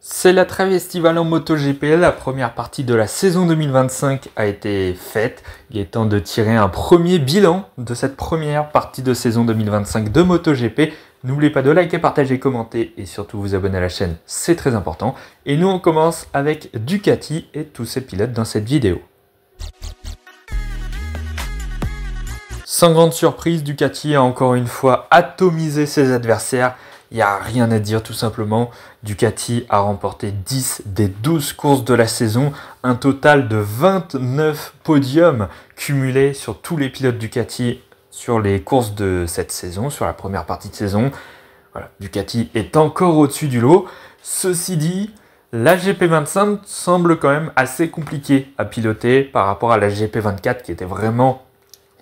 C'est la trêve estivale en MotoGP, la première partie de la saison 2025 a été faite. Il est temps de tirer un premier bilan de cette première partie de saison 2025 de MotoGP. N'oubliez pas de liker, partager, commenter et surtout vous abonner à la chaîne, c'est très important. Et nous on commence avec Ducati et tous ses pilotes dans cette vidéo. Sans grande surprise, Ducati a encore une fois atomisé ses adversaires. Il n'y a rien à dire tout simplement. Ducati a remporté 10 des 12 courses de la saison, un total de 29 podiums cumulés sur tous les pilotes Ducati sur les courses de cette saison, sur la première partie de saison. Voilà, Ducati est encore au-dessus du lot. Ceci dit, la GP25 semble quand même assez compliquée à piloter par rapport à la GP24 qui était vraiment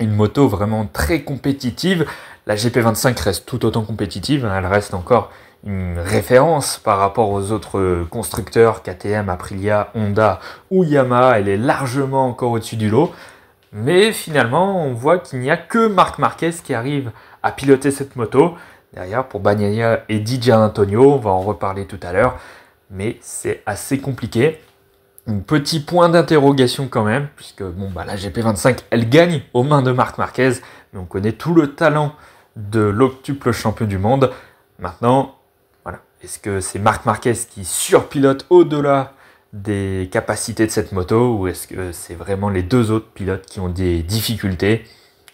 une moto vraiment très compétitive. La GP25 reste tout autant compétitive, elle reste encore une référence par rapport aux autres constructeurs, KTM, Aprilia, Honda ou Yamaha, elle est largement encore au-dessus du lot. Mais finalement, on voit qu'il n'y a que Marc Marquez qui arrive à piloter cette moto. Derrière, pour Bagnaia et Di Giannantonio, on va en reparler tout à l'heure, mais c'est assez compliqué. Un petit point d'interrogation quand même, puisque la GP25, elle gagne aux mains de Marc Marquez, mais on connaît tout le talent de l'octuple champion du monde. Maintenant, voilà, est-ce que c'est Marc Marquez qui surpilote au-delà des capacités de cette moto, ou est-ce que c'est vraiment les deux autres pilotes qui ont des difficultés?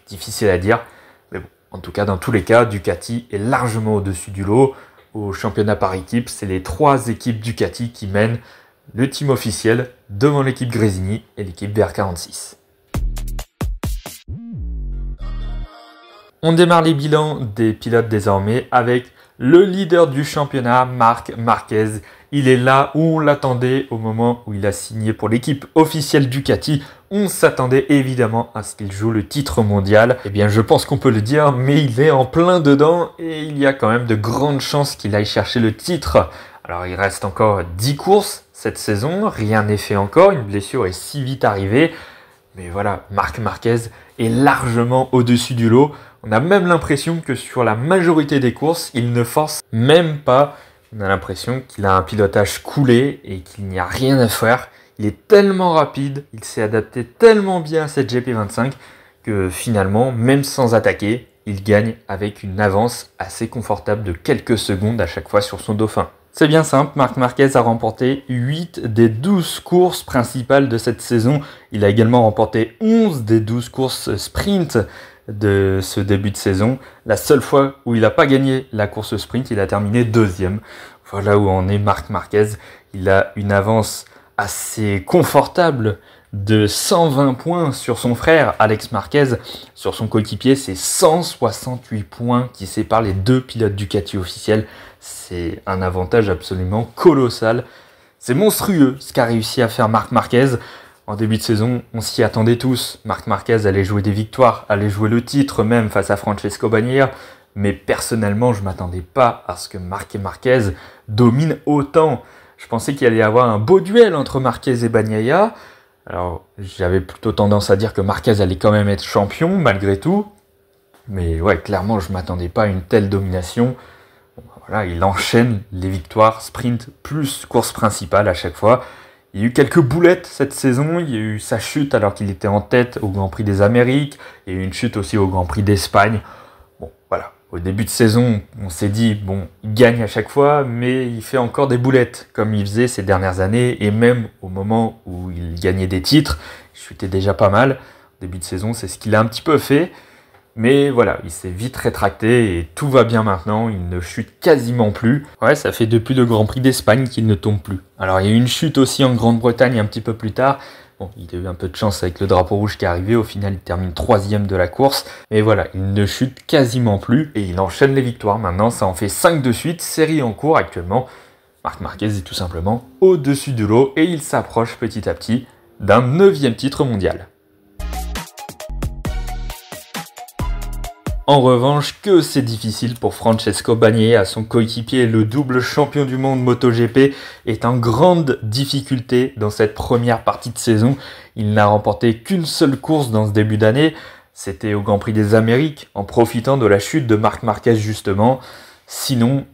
Difficile à dire, mais bon, en tout cas, dans tous les cas, Ducati est largement au-dessus du lot. Au championnat par équipe, c'est les trois équipes Ducati qui mènent le team officiel devant l'équipe Gresini et l'équipe VR46. On démarre les bilans des pilotes désormais avec le leader du championnat, Marc Marquez. Il est là où on l'attendait au moment où il a signé pour l'équipe officielle Ducati. On s'attendait évidemment à ce qu'il joue le titre mondial. Eh bien, je pense qu'on peut le dire, mais il est en plein dedans et il y a quand même de grandes chances qu'il aille chercher le titre. Alors, il reste encore 10 courses cette saison, rien n'est fait encore, une blessure est si vite arrivée. Mais voilà, Marc Marquez est largement au-dessus du lot. On a même l'impression que sur la majorité des courses, il ne force même pas. On a l'impression qu'il a un pilotage coulé et qu'il n'y a rien à faire. Il est tellement rapide, il s'est adapté tellement bien à cette GP25 que finalement, même sans attaquer, il gagne avec une avance assez confortable de quelques secondes à chaque fois sur son dauphin. C'est bien simple, Marc Marquez a remporté 8 des 12 courses principales de cette saison. Il a également remporté 11 des 12 courses sprint de ce début de saison. La seule fois où il n'a pas gagné la course sprint, il a terminé deuxième. Voilà où en est Marc Marquez. Il a une avance assez confortable de 120 points sur son frère Alex Marquez. Sur son coéquipier, c'est 168 points qui séparent les deux pilotes Ducati officiels. C'est un avantage absolument colossal. C'est monstrueux ce qu'a réussi à faire Marc Marquez. En début de saison, on s'y attendait tous. Marc Marquez allait jouer des victoires, allait jouer le titre même face à Francesco Bagnaia. Mais personnellement, je ne m'attendais pas à ce que Marc Marquez domine autant. Je pensais qu'il allait y avoir un beau duel entre Marquez et Bagnaia. Alors, j'avais plutôt tendance à dire que Marquez allait quand même être champion, malgré tout. Mais ouais, clairement, je ne m'attendais pas à une telle domination. Voilà, il enchaîne les victoires, sprint plus course principale à chaque fois. Il y a eu quelques boulettes cette saison. Il y a eu sa chute alors qu'il était en tête au Grand Prix des Amériques. Il y a eu une chute aussi au Grand Prix d'Espagne. Bon, voilà. Au début de saison, on s'est dit, il gagne à chaque fois, mais il fait encore des boulettes, comme il faisait ces dernières années, et même au moment où il gagnait des titres, il chutait déjà pas mal. Au début de saison, c'est ce qu'il a un petit peu fait, mais voilà, il s'est vite rétracté et tout va bien maintenant, il ne chute quasiment plus. Ouais, ça fait depuis le Grand Prix d'Espagne qu'il ne tombe plus. Alors, il y a eu une chute aussi en Grande-Bretagne un petit peu plus tard. Bon, il a eu un peu de chance avec le drapeau rouge qui est arrivé. Au final, il termine 3e de la course. Mais voilà, il ne chute quasiment plus et il enchaîne les victoires. Maintenant, ça en fait 5 de suite. Série en cours actuellement. Marc Marquez est tout simplement au-dessus du lot et il s'approche petit à petit d'un 9e titre mondial. En revanche, que c'est difficile pour Francesco Bagnaia, son coéquipier, le double champion du monde MotoGP, est en grande difficulté dans cette première partie de saison. Il n'a remporté qu'une seule course dans ce début d'année, c'était au Grand Prix des Amériques, en profitant de la chute de Marc Marquez justement. Sinon,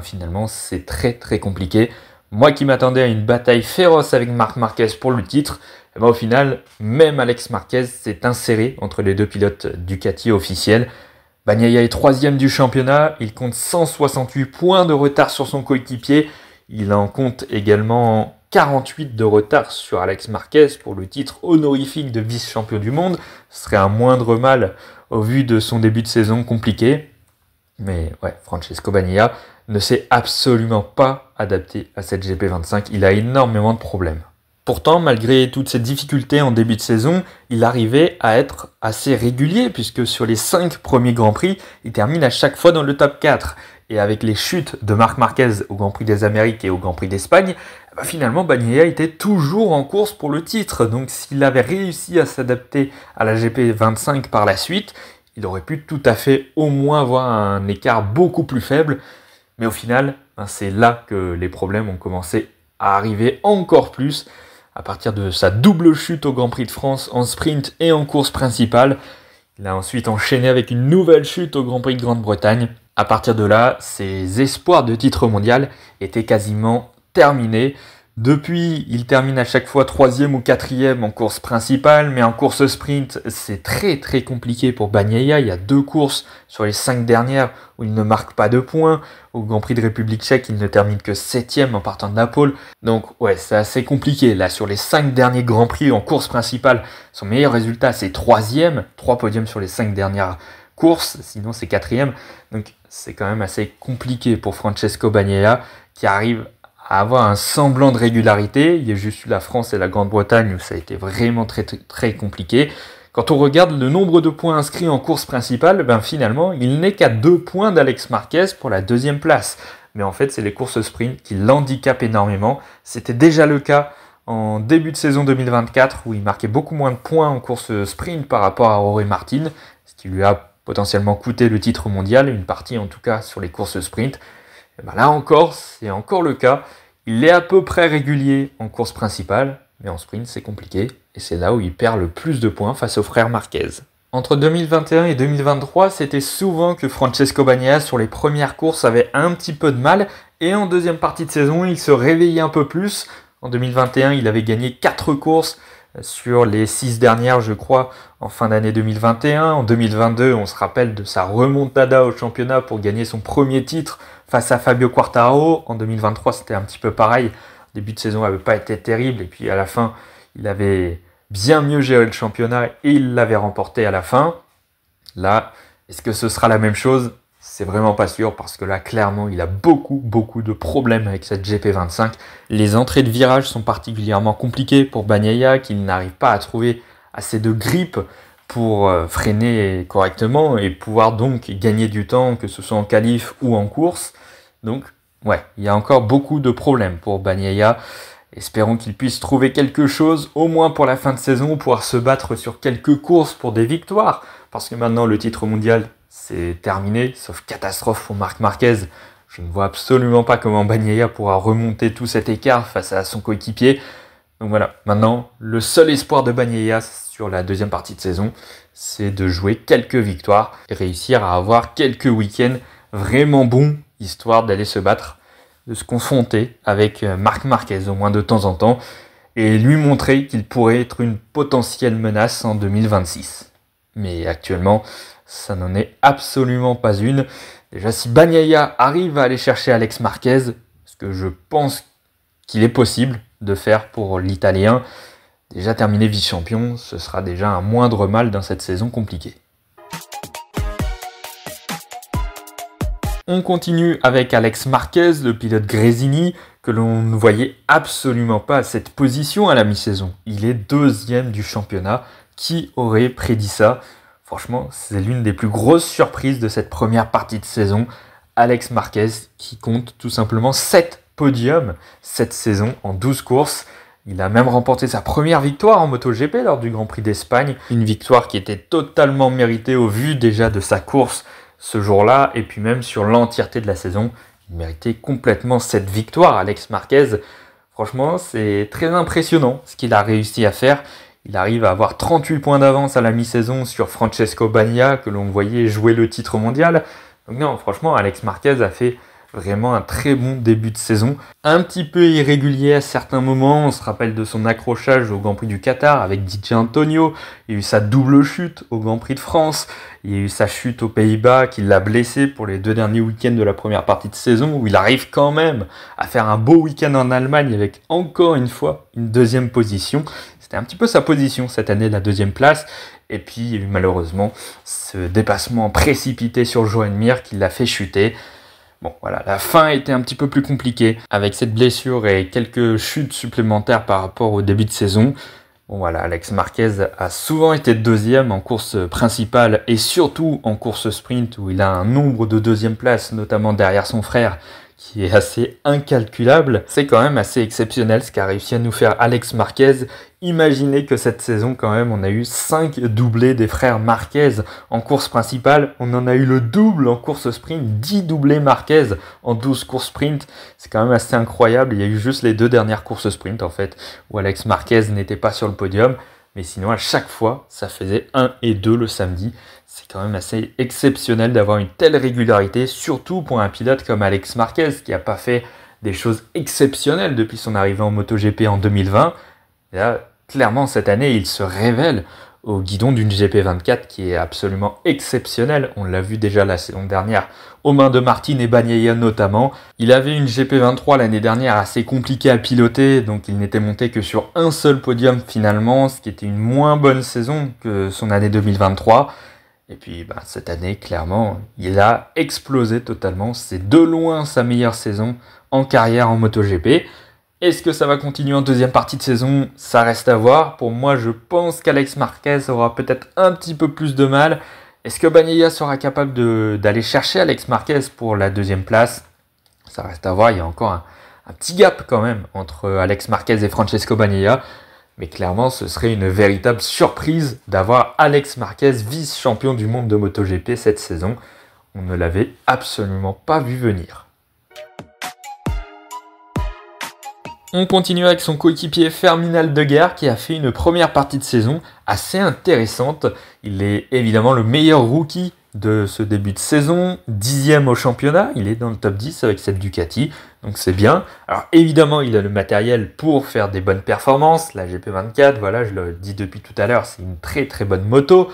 finalement, c'est très très compliqué. Moi qui m'attendais à une bataille féroce avec Marc Marquez pour le titre, et ben au final, même Alex Marquez s'est inséré entre les deux pilotes Ducati officiels. Bagnaia est 3e du championnat, il compte 168 points de retard sur son coéquipier, il en compte également 48 de retard sur Alex Marquez pour le titre honorifique de vice-champion du monde. Ce serait un moindre mal au vu de son début de saison compliqué. Mais ouais, Francesco Bagnaia ne s'est absolument pas adapté à cette GP25, il a énormément de problèmes. Pourtant, malgré toutes ces difficultés en début de saison, il arrivait à être assez régulier puisque sur les 5 premiers Grands Prix, il termine à chaque fois dans le top 4. Et avec les chutes de Marc Marquez au Grand Prix des Amériques et au Grand Prix d'Espagne, finalement Bagnaia était toujours en course pour le titre. Donc s'il avait réussi à s'adapter à la GP25 par la suite, il aurait pu tout à fait au moins avoir un écart beaucoup plus faible. Mais au final, c'est là que les problèmes ont commencé à arriver encore plus. À partir de sa double chute au Grand Prix de France en sprint et en course principale. Il a ensuite enchaîné avec une nouvelle chute au Grand Prix de Grande-Bretagne. À partir de là, ses espoirs de titre mondial étaient quasiment terminés. Depuis, il termine à chaque fois 3e ou 4e en course principale, mais en course sprint, c'est très très compliqué pour Bagnaia. Il y a 2 courses sur les 5 dernières où il ne marque pas de points. Au Grand Prix de République tchèque, il ne termine que 7e en partant de Naples. Donc ouais, c'est assez compliqué. Là, sur les 5 derniers Grands Prix en course principale, son meilleur résultat, c'est 3e. 3 podiums sur les 5 dernières courses, sinon c'est 4e. Donc c'est quand même assez compliqué pour Francesco Bagnaia qui arrive à avoir un semblant de régularité. Il y a juste eu la France et la Grande-Bretagne où ça a été vraiment très, très, très compliqué. Quand on regarde le nombre de points inscrits en course principale, finalement, il n'est qu'à 2 points d'Alex Marquez pour la 2e place. Mais en fait, c'est les courses sprint qui l'handicapent énormément. C'était déjà le cas en début de saison 2024 où il marquait beaucoup moins de points en course sprint par rapport à Jorge Martin, ce qui lui a potentiellement coûté le titre mondial, une partie en tout cas sur les courses sprint. Et là encore, c'est encore le cas. Il est à peu près régulier en course principale, mais en sprint c'est compliqué, et c'est là où il perd le plus de points face au frère Marquez. Entre 2021 et 2023, c'était souvent que Francesco Bagnaia sur les premières courses avait un petit peu de mal, et en deuxième partie de saison, il se réveillait un peu plus. En 2021, il avait gagné 4 courses sur les 6 dernières, je crois, en fin d'année 2021. En 2022, on se rappelle de sa remontada au championnat pour gagner son premier titre face à Fabio Quartararo. En 2023, c'était un petit peu pareil. Le début de saison n'avait pas été terrible, et puis à la fin, il avait bien mieux géré le championnat et il l'avait remporté à la fin. Là, est-ce que ce sera la même chose ? C'est vraiment pas sûr parce que là, clairement, il a beaucoup de problèmes avec cette GP25. Les entrées de virage sont particulièrement compliquées pour Bagnaia qui n'arrive pas à trouver assez de grip pour freiner correctement et pouvoir donc gagner du temps, que ce soit en qualif ou en course. Donc, ouais, il y a encore beaucoup de problèmes pour Bagnaia. Espérons qu'il puisse trouver quelque chose, au moins pour la fin de saison, pouvoir se battre sur quelques courses pour des victoires. Parce que maintenant, le titre mondial, c'est terminé, sauf catastrophe pour Marc Marquez. Je ne vois absolument pas comment Bagnaia pourra remonter tout cet écart face à son coéquipier. Donc voilà, maintenant, le seul espoir de Bagnaia sur la deuxième partie de saison, c'est de jouer quelques victoires et réussir à avoir quelques week-ends vraiment bons, histoire d'aller se battre, de se confronter avec Marc Marquez au moins de temps en temps, et lui montrer qu'il pourrait être une potentielle menace en 2026. Mais actuellement, ça n'en est absolument pas une. Déjà, si Bagnaia arrive à aller chercher Alex Marquez, ce que je pense qu'il est possible de faire pour l'Italien, déjà terminer vice-champion, ce sera déjà un moindre mal dans cette saison compliquée. On continue avec Alex Marquez, le pilote Gresini, que l'on ne voyait absolument pas à cette position à la mi-saison. Il est 2e du championnat. Qui aurait prédit ça ? Franchement, c'est l'une des plus grosses surprises de cette première partie de saison. Alex Marquez qui compte tout simplement 7 podiums cette saison en 12 courses. Il a même remporté sa première victoire en MotoGP lors du Grand Prix d'Espagne. Une victoire qui était totalement méritée au vu déjà de sa course ce jour-là et puis même sur l'entièreté de la saison. Il méritait complètement cette victoire, Alex Marquez. Franchement, c'est très impressionnant ce qu'il a réussi à faire. Il arrive à avoir 38 points d'avance à la mi-saison sur Francesco Bagnaia, que l'on voyait jouer le titre mondial. Donc non, franchement, Alex Marquez a fait Vraiment un très bon début de saison. Un petit peu irrégulier à certains moments. On se rappelle de son accrochage au Grand Prix du Qatar avec DJ Antonio. Il y a eu sa double chute au Grand Prix de France. Il y a eu sa chute aux Pays-Bas qui l'a blessé pour les 2 derniers week-ends de la première partie de saison, où il arrive quand même à faire un beau week-end en Allemagne avec encore une fois une 2e position. C'était un petit peu sa position cette année, la 2e place. Et puis il y a eu malheureusement ce dépassement précipité sur Joan Mir qui l'a fait chuter. Bon voilà, la fin était un petit peu plus compliquée avec cette blessure et quelques chutes supplémentaires par rapport au début de saison. Bon voilà, Alex Marquez a souvent été 2e en course principale et surtout en course sprint où il a un nombre de 2e places, notamment derrière son frère, qui est assez incalculable. C'est quand même assez exceptionnel ce qu'a réussi à nous faire Alex Marquez. Imaginez que cette saison quand même, on a eu 5 doublés des frères Marquez en course principale. On en a eu le double en course sprint, 10 doublés Marquez en 12 courses sprint. C'est quand même assez incroyable. Il y a eu juste les 2 dernières courses sprint en fait, où Alex Marquez n'était pas sur le podium. Mais sinon, à chaque fois, ça faisait 1 et 2 le samedi. C'est quand même assez exceptionnel d'avoir une telle régularité, surtout pour un pilote comme Alex Marquez, qui n'a pas fait des choses exceptionnelles depuis son arrivée en MotoGP en 2020. Et là, clairement, cette année, il se révèle au guidon d'une GP24 qui est absolument exceptionnelle. On l'a vu déjà la saison dernière aux mains de Martin et Bagnaia notamment. Il avait une GP23 l'année dernière assez compliquée à piloter, donc il n'était monté que sur un seul podium finalement, ce qui était une moins bonne saison que son année 2023. Et puis cette année, clairement, il a explosé totalement. C'est de loin sa meilleure saison en carrière en MotoGP. Est-ce que ça va continuer en 2e partie de saison? Ça reste à voir. Pour moi, je pense qu'Alex Marquez aura peut-être un petit peu plus de mal. Est-ce que Bagnaia sera capable d'aller chercher Alex Marquez pour la 2e place? Ça reste à voir. Il y a encore un petit gap quand même entre Alex Marquez et Francesco Bagnaia. Mais clairement, ce serait une véritable surprise d'avoir Alex Marquez vice-champion du monde de MotoGP cette saison. On ne l'avait absolument pas vu venir. On continue avec son coéquipier Fermin Aldeguer qui a fait une première partie de saison assez intéressante. Il est évidemment le meilleur rookie de ce début de saison, 10e au championnat, il est dans le top 10 avec cette Ducati, donc c'est bien. Alors évidemment, il a le matériel pour faire des bonnes performances, la GP24, voilà, je le dis depuis tout à l'heure, c'est une très très bonne moto.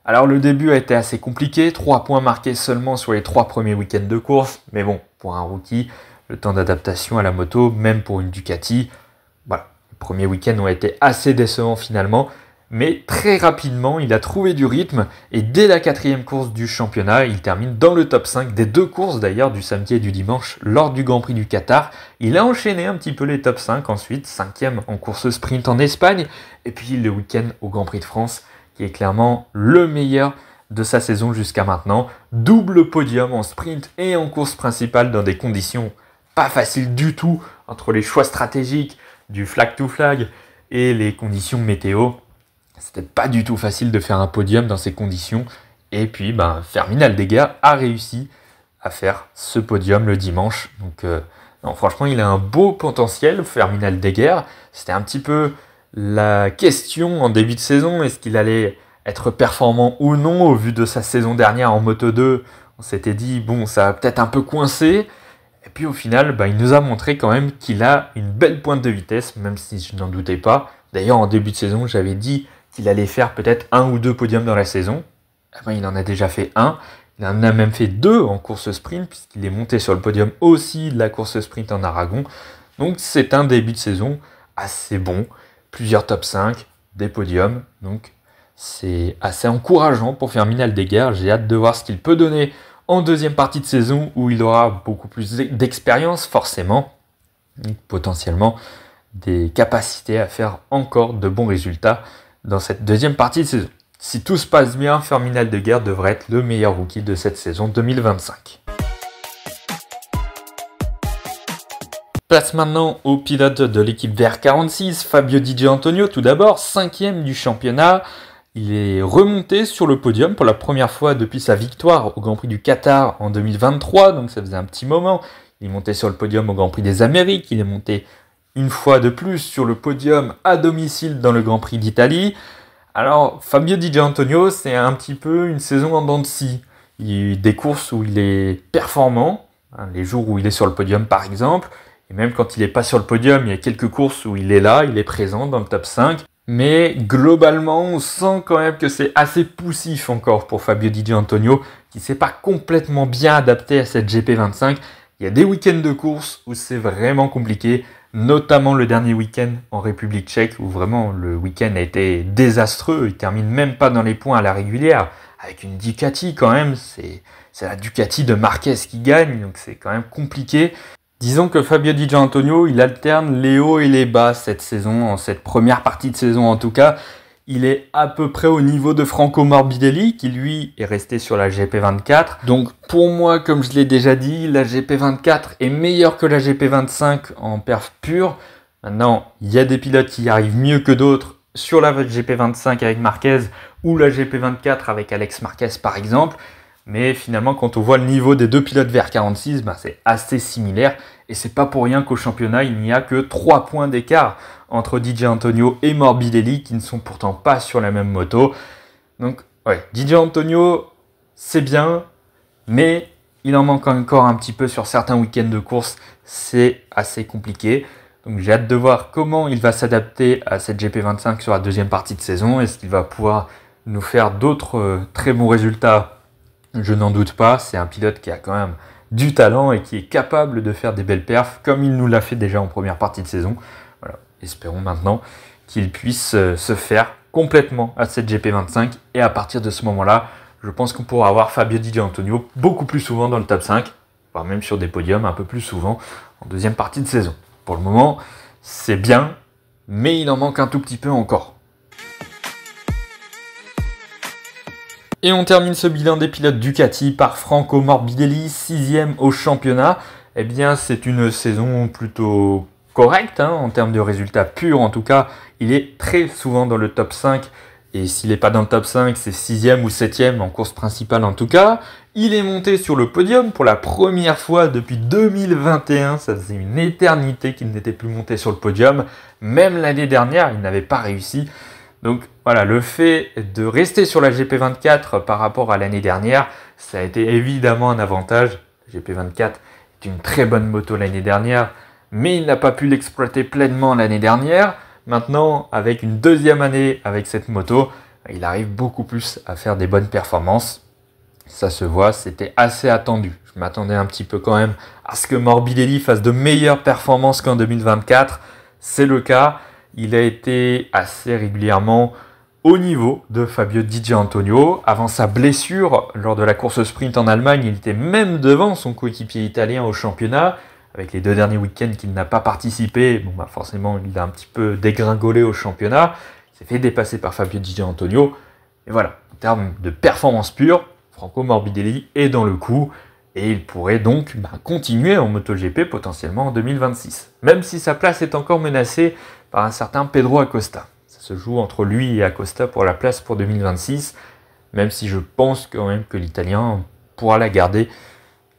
Alors le début a été assez compliqué, 3 points marqués seulement sur les 3 premiers week-ends de course, mais bon, pour un rookie, le temps d'adaptation à la moto, même pour une Ducati, voilà, les premiers week-ends ont été assez décevants finalement, mais très rapidement, il a trouvé du rythme et dès la 4e course du championnat, il termine dans le top 5 des 2 courses d'ailleurs du samedi et du dimanche lors du Grand Prix du Qatar. Il a enchaîné un petit peu les top 5 ensuite, 5e en course sprint en Espagne et puis le week-end au Grand Prix de France qui est clairement le meilleur de sa saison jusqu'à maintenant. Double podium en sprint et en course principale dans des conditions pas faciles du tout entre les choix stratégiques du flag to flag et les conditions météo. C'était pas du tout facile de faire un podium dans ces conditions. Et puis, Fermin Aldeguer a réussi à faire ce podium le dimanche. Donc, non, franchement, il a un beau potentiel, Fermin Aldeguer. C'était un petit peu la question en début de saison. Est-ce qu'il allait être performant ou non au vu de sa saison dernière en Moto 2? On s'était dit, bon, ça va peut-être un peu coincer. Et puis au final, il nous a montré quand même qu'il a une belle pointe de vitesse, même si je n'en doutais pas. D'ailleurs, en début de saison, j'avais dit qu'il allait faire peut-être 1 ou 2 podiums dans la saison. Il en a déjà fait 1. Il en a même fait 2 en course sprint, puisqu'il est monté sur le podium aussi de la course sprint en Aragon. Donc c'est un début de saison assez bon. Plusieurs top 5, des podiums. Donc c'est assez encourageant pour Fermin Aldeguer. J'ai hâte de voir ce qu'il peut donner en 2e partie de saison, où il aura beaucoup plus d'expérience, forcément. Et potentiellement des capacités à faire encore de bons résultats dans cette 2e partie de saison. Si tout se passe bien, Fermin Aldeguer devrait être le meilleur rookie de cette saison 2025. Place maintenant au pilote de l'équipe VR46, Fabio Di Antonio, tout d'abord, 5e du championnat. Il est remonté sur le podium pour la première fois depuis sa victoire au Grand Prix du Qatar en 2023, donc ça faisait un petit moment. Il est monté sur le podium au Grand Prix des Amériques, il est monté une fois de plus sur le podium à domicile dans le Grand Prix d'Italie. Alors, Fabio Di Antonio, c'est un petit peu une saison en dents de scie. Il y a eu des courses où il est performant, hein, les jours où il est sur le podium par exemple, et même quand il n'est pas sur le podium, il y a quelques courses où il est là, il est présent dans le top 5. Mais globalement, on sent quand même que c'est assez poussif encore pour Fabio Di Giannantonio, qui ne s'est pas complètement bien adapté à cette GP25. Il y a des week-ends de course où c'est vraiment compliqué, notamment le dernier week-end en République tchèque, où vraiment le week-end a été désastreux. Il termine même pas dans les points à la régulière, avec une Ducati quand même. C'est la Ducati de Marquez qui gagne, donc c'est quand même compliqué. Disons que Fabio Di Giannantonio, il alterne les hauts et les bas cette saison, en cette première partie de saison en tout cas. Il est à peu près au niveau de Franco Morbidelli, qui lui est resté sur la GP24. Donc pour moi, comme je l'ai déjà dit, la GP24 est meilleure que la GP25 en perf pure. Maintenant, il y a des pilotes qui y arrivent mieux que d'autres sur la GP25 avec Marquez ou la GP24 avec Alex Marquez par exemple. Mais finalement, quand on voit le niveau des deux pilotes VR46, c'est assez similaire. Et c'est pas pour rien qu'au championnat, il n'y a que 3 points d'écart entre Di Giannantonio et Morbidelli, qui ne sont pourtant pas sur la même moto. Donc, ouais, Di Giannantonio, c'est bien, mais il en manque encore un petit peu sur certains week-ends de course. C'est assez compliqué. Donc, j'ai hâte de voir comment il va s'adapter à cette GP25 sur la deuxième partie de saison. Est-ce qu'il va pouvoir nous faire d'autres très bons résultats ? Je n'en doute pas, c'est un pilote qui a quand même du talent et qui est capable de faire des belles perfs, comme il nous l'a fait déjà en première partie de saison. Voilà. Espérons maintenant qu'il puisse se faire complètement à cette GP25. Et à partir de ce moment-là, je pense qu'on pourra avoir Fabio Di Giannantonio beaucoup plus souvent dans le top 5, voire même sur des podiums un peu plus souvent en deuxième partie de saison. Pour le moment, c'est bien, mais il en manque un tout petit peu encore. Et on termine ce bilan des pilotes Ducati par Franco Morbidelli, 6e au championnat. Eh bien, c'est une saison plutôt correcte en termes de résultats purs. En tout cas, il est très souvent dans le top 5. Et s'il n'est pas dans le top 5, c'est 6e ou 7e en course principale en tout cas. Il est monté sur le podium pour la première fois depuis 2021. Ça faisait une éternité qu'il n'était plus monté sur le podium. Même l'année dernière, il n'avait pas réussi. Donc voilà, le fait de rester sur la GP24 par rapport à l'année dernière, ça a été évidemment un avantage. La GP24 est une très bonne moto l'année dernière, mais il n'a pas pu l'exploiter pleinement l'année dernière. Maintenant, avec une deuxième année avec cette moto, il arrive beaucoup plus à faire des bonnes performances. Ça se voit, c'était assez attendu. Je m'attendais un petit peu quand même à ce que Morbidelli fasse de meilleures performances qu'en 2024. C'est le cas. Il a été assez régulièrement au niveau de Fabio Di Giannantonio. Avant sa blessure, lors de la course sprint en Allemagne, il était même devant son coéquipier italien au championnat. Avec les 2 derniers week-ends qu'il n'a pas participé, forcément, il a un petit peu dégringolé au championnat. Il s'est fait dépasser par Fabio Di Giannantonio. Et voilà, en termes de performance pure, Franco Morbidelli est dans le coup. Et il pourrait donc continuer en MotoGP potentiellement en 2026. Même si sa place est encore menacée par un certain Pedro Acosta. Ça se joue entre lui et Acosta pour la place pour 2026, même si je pense quand même que l'Italien pourra la garder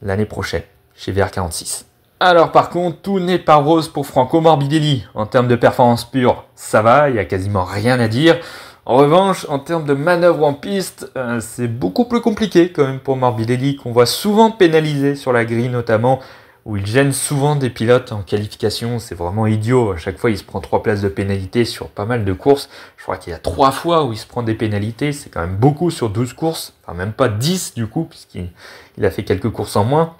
l'année prochaine chez VR46. Alors par contre, tout n'est pas rose pour Franco Morbidelli. En termes de performance pure, ça va, il n'y a quasiment rien à dire. En revanche, en termes de manœuvre en piste, c'est beaucoup plus compliqué quand même pour Morbidelli, qu'on voit souvent pénalisé sur la grille notamment, où il gêne souvent des pilotes en qualification. C'est vraiment idiot. À chaque fois, il se prend 3 places de pénalité sur pas mal de courses. Je crois qu'il y a 3 fois où il se prend des pénalités. C'est quand même beaucoup sur 12 courses. Enfin, même pas 10 du coup, puisqu'il a fait quelques courses en moins.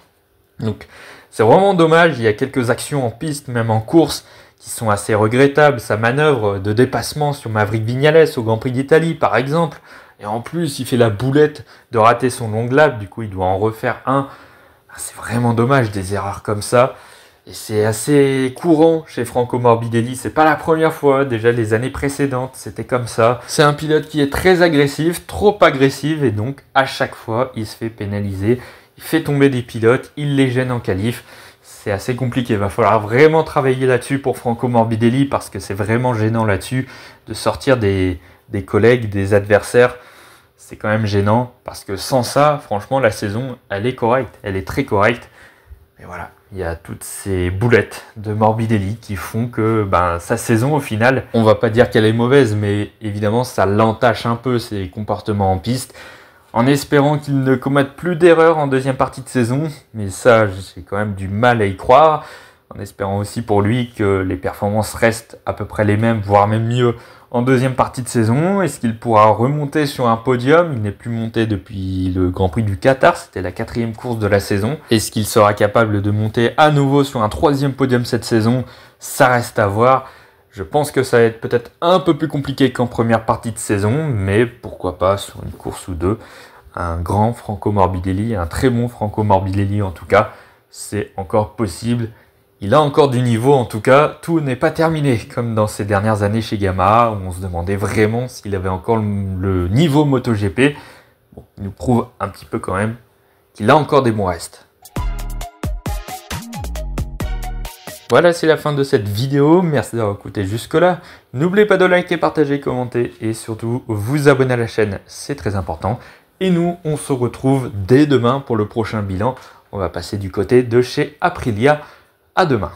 Donc, c'est vraiment dommage. Il y a quelques actions en piste, même en course, qui sont assez regrettables. Sa manœuvre de dépassement sur Maverick Viñales au Grand Prix d'Italie, par exemple. Et en plus, il fait la boulette de rater son long lap. Du coup, il doit en refaire un. C'est vraiment dommage, des erreurs comme ça. Et c'est assez courant chez Franco Morbidelli. C'est pas la première fois. Déjà, les années précédentes, c'était comme ça. C'est un pilote qui est très agressif, trop agressif. Et donc, à chaque fois, il se fait pénaliser. Il fait tomber des pilotes. Il les gêne en qualif. C'est assez compliqué. Il va falloir vraiment travailler là-dessus pour Franco Morbidelli, parce que c'est vraiment gênant là-dessus de sortir des collègues, des adversaires. C'est quand même gênant, parce que sans ça, franchement, la saison, elle est correcte. Elle est très correcte. Mais voilà, il y a toutes ces boulettes de Morbidelli qui font que sa saison, au final, on va pas dire qu'elle est mauvaise, mais évidemment, ça l'entache un peu, ses comportements en piste. en espérant qu'il ne commette plus d'erreurs en deuxième partie de saison, mais ça j'ai quand même du mal à y croire, en espérant aussi pour lui que les performances restent à peu près les mêmes, voire même mieux en deuxième partie de saison. Est-ce qu'il pourra remonter sur un podium? Il n'est plus monté depuis le Grand Prix du Qatar, c'était la 4e course de la saison. Est-ce qu'il sera capable de monter à nouveau sur un 3e podium cette saison? Ça reste à voir. Je pense que ça va être peut-être un peu plus compliqué qu'en première partie de saison, mais pourquoi pas sur une course ou deux. Un grand Franco Morbidelli, un très bon Franco Morbidelli en tout cas, c'est encore possible. Il a encore du niveau, en tout cas, tout n'est pas terminé, comme dans ces dernières années chez Yamaha, où on se demandait vraiment s'il avait encore le niveau MotoGP. Bon, il nous prouve un petit peu quand même qu'il a encore des bons restes. Voilà, c'est la fin de cette vidéo, merci d'avoir écouté jusque-là. N'oubliez pas de liker, partager, commenter et surtout vous abonner à la chaîne, c'est très important. Et nous, on se retrouve dès demain pour le prochain bilan. On va passer du côté de chez Aprilia. À demain.